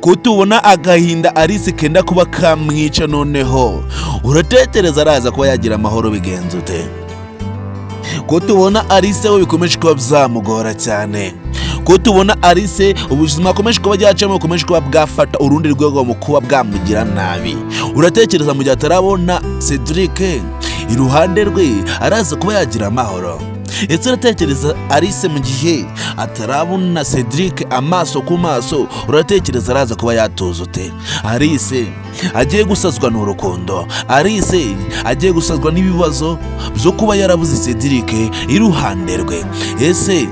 ko tubona agahinda Alice kenda kuba kamwica, noneho uratekereza araza kuba yagira amahoro bigenze ute? Ko tubona Alice we bikomeje kuba byamugora cyane, ko tubona Alice ubuzima akomeje kuba yacamo bukomeje kuba bwafata urundi rwego mu kuba bwamugira nabi. Uratekereza mu gihe atarabona Cedric iruhande rwe araza kuba yagira amahoro? Ese uratekereza Alice mu gihe atarabona Cedric amaso ku maso, uratekereza araza kuba yatuza ute? Alice agiye gusazwa n'urukundo, Alice agiye gusazwa n'ibibazo byo kuba yarabuze Cedric iruhande rwe. Ese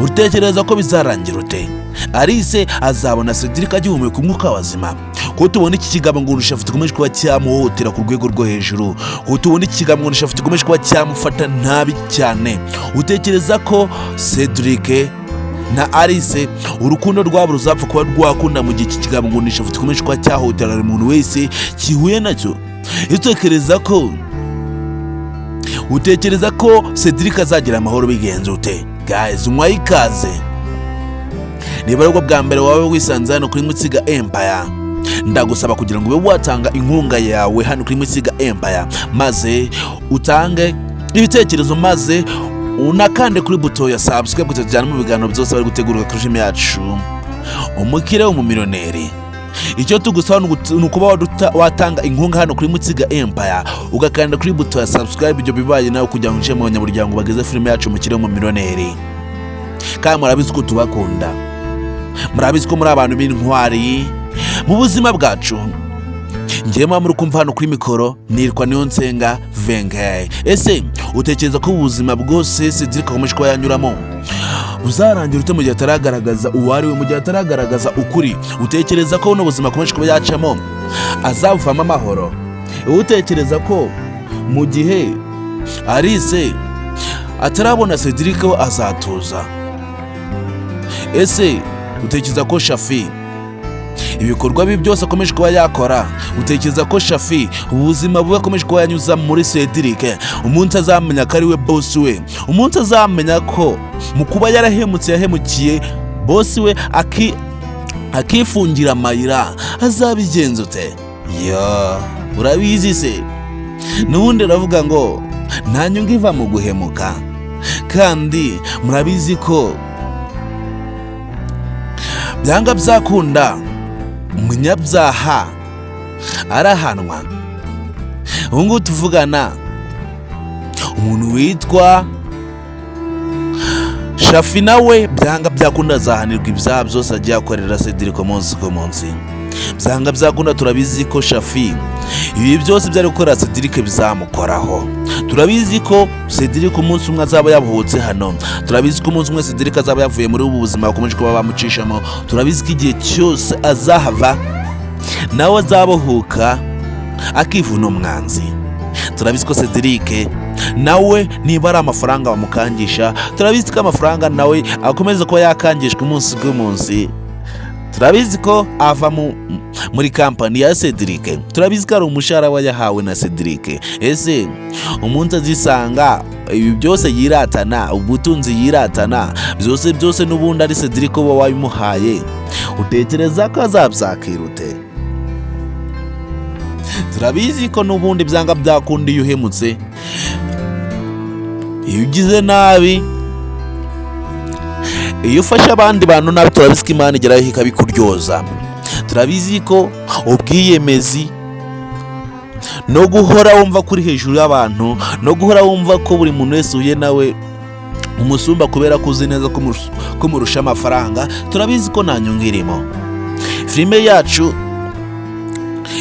utekereza ko bizarangira ute? Alice azabona Cedric agihumeka umwuka wazima? Ko tubona iki kigabo ngo urusha afite kumeje kuba cyamuhotera ku rwego rwo hejuru, ko tubona iki kigabo ngo urusha afite kumeje kuba cyamufata nabi cyane. Utekereza ko Cedric na Alice urukundo rwabo ruzapfa kuba rwakunda mu gihe iki kigabo ngo urusha afite kumeje kuba cyahotera umuntu wese kihuye nacyo? Utekereza ko Cedric azagira amahoro bigenze ute? Guys, umwaye ikaze niba aribwo bwa mbere wawe wisanze hano kuri Mutsiga Empire, ndagusaba kugira ngo ube watanga inkunga yawe hano kuri Mutsiga Empire, maze utange ibitekerezo, maze unakande kuri buto ya subscribe kutujyana mu biganiro byose bari gutegurwa kuri channel yacu Umukire w'Umumiliyoneri. Icyo tugusaba ni ukuba watanga inkunga hano kuri Mutsiga Empire, ugakanda kuri buto ya subscribe, ibyo bibaye nawe kugira ngo uje mu banyamuryango bageze filime yacu Umukire w'Umumiliyoneri. Kandi murabizi ko tubakunda, murabizi ko muri abantu b'intwari mu buzima bwacu. Ngiye muri kumva hano kuri mikoro nirwa Niyonsenga Venke. Ese utekereza ko ubuzima bwose Cedric akomeje kuba yanyuramo uzarangira ute mu gihe ataragaragaza uwari we, mu gihe ataragaragaza ukuri? Utekereza ko no buzima akomeje kuba yacamo azavamo amahoro? Utekereza ko mu gihe Alice atarabona Cedric we azatuza? Ese utekereza ko Shafi ibikorwa bibi byose akomeje kuba yakora, utekereza ko Shafi ubuzima bwe akomeje kuba yanyuza muri Cedric umunsi azamenya ko ari we boss we, umunsi azamenya ko mu kuba yahemukiye boss we akifungira amayira, azabigenza ute? Urabizi se, n'ubundi aravuga ngo nta nyungu iva mu guhemuka, kandi murabizi ko byanga byakunda umunyabyaha arahanwa. Ubu ngubu tuvugana umuntu witwa Shafi, nawe byanga byakunda azahanirwa ibyaha byose agiye akorera Cedric umunsi ku munsi. Byanga byakunda turabizi ko Shafi ibi byose byari gukora Cedric bizamukoraho. Turabizi ko Cedric umunsi umwe azaba yavuhutse hano, turabizi ko umunsi umwe Cedric azaba yavuye muri ubu buzima bakomeje kuba bamucishamo, turabizi ko igihe cyose azahava nawe azabohuka akivuna umwanzi. Turabizi ko Cedric nawe niba ari amafaranga bamukangisha, turabizi ko amafaranga nawe akomeza kuba yakangishwa umunsi ku munsi. Turabizi ko ava muri kampani ya Cedric, turabizi ko ari umushahara we yahawe na Cedric. Ese umunsi azisanga ibi byose yiratana, ubutunzi yiratana byose n'ubundi ari Cedric uba wabimuhaye, utekereza ko azabyakira ute? Turabizi ko n'ubundi byanga byakunda iyo uhemutse, iyo ugize nabi, iyo ufashe abandi bantu nabi, turabizi ko Imana igeraho ikabikuryoza. Turabizi ko ubwiyemezi no guhora wumva kuri hejuru y'abantu, no guhora wumva ko buri muntu wese uhuye nawe umusumba kubera ko uzi neza ko murusha amafaranga, turabizi ko nta nyungu irimo. Filime yacu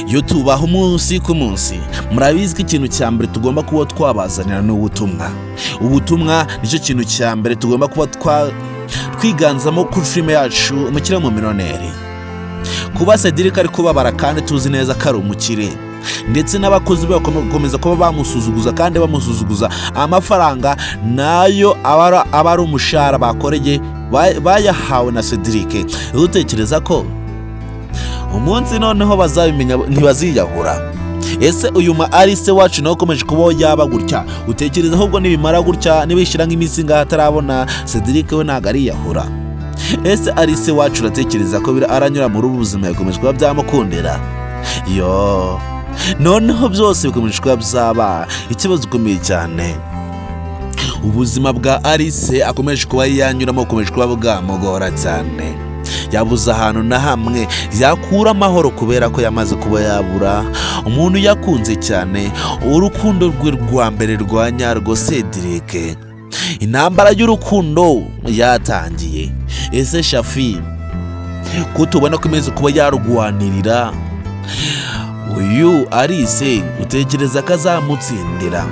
yo tubaho umunsi ku munsi, murabizi ko ikintu cya mbere tugomba kuba twabazanira n'ubutumwa. Ubutumwa nicyo kintu cya mbere tugomba kuba twiganzamo kuri filime yacu Umukire w'Umumiliyoneri. Kuba Cedric ari kubabara kandi tuzi neza ko ari umukire, ndetse n'abakozi be bakomeza kuba bamusuzuguza, kandi bamusuzuguza amafaranga nayo aba ari umushahara bakoreye bayahawe na Cedric. Utekereza ko umunsi noneho bazabimenya ntibaziyahura? Ese uyu Alice wacu nawe ukomeje kuba yaba gutya? Utekereza ahubwo nibimara gutya, nibishyira nk'iminsi ngaho atarabona Cedric we ntabwo ariyahura? ese Alice wacu uratekereza ko aranyura muri ubu buzima yakomeje kuba byamukundira? Yo, noneho byose bikomeje kuba byaba ikibazo gikomeye cyane. Ubuzima bwa Alice akomeje kuba yanyuramo bukomeje kuba bwamugora cyane. Yabuze ahantu na hamwe yakura amahoro kubera ko yamaze kuba yabura umuntu yakunze cyane, urukundo rwe rwa mbere rwa nyarwo Cedric. Intambara y'urukundo yatangiye. Ese Shafi ko tubona ko imeze kuba yarugwanirira uyu Alice, utekereza ko azamutsindira?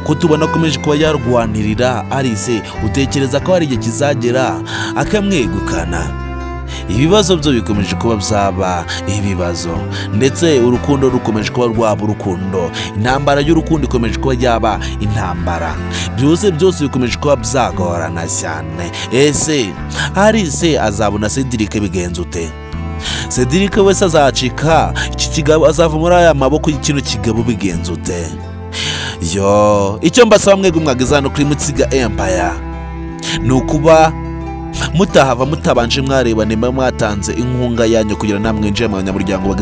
Ko tubona akomeje kuba yarwanirira Alice, utekereza ko hari igihe kizagera akamwegukana? Ibibazo byo bikomeje kuba byaba ibibazo, ndetse urukundo rukomeje kuba rwaba urukundo, intambara y'urukundo ikomeje kuba yaba intambara, byose bikomeje kuba byagorana cyane. Ese Alice azabona Cedric bigenze ute? Cedric wese azacika iki kigabo, azava muri aya maboko y'ikino kigabo bigenze ute? Yo, icyo mbasaba mwebwe mwageze hano kuri Mutsiga Empire ni ukuba mutahava mutabanje mwareba nimba mwatanze inkunga yanyu kugira namwe mwinjire mu banyamuryango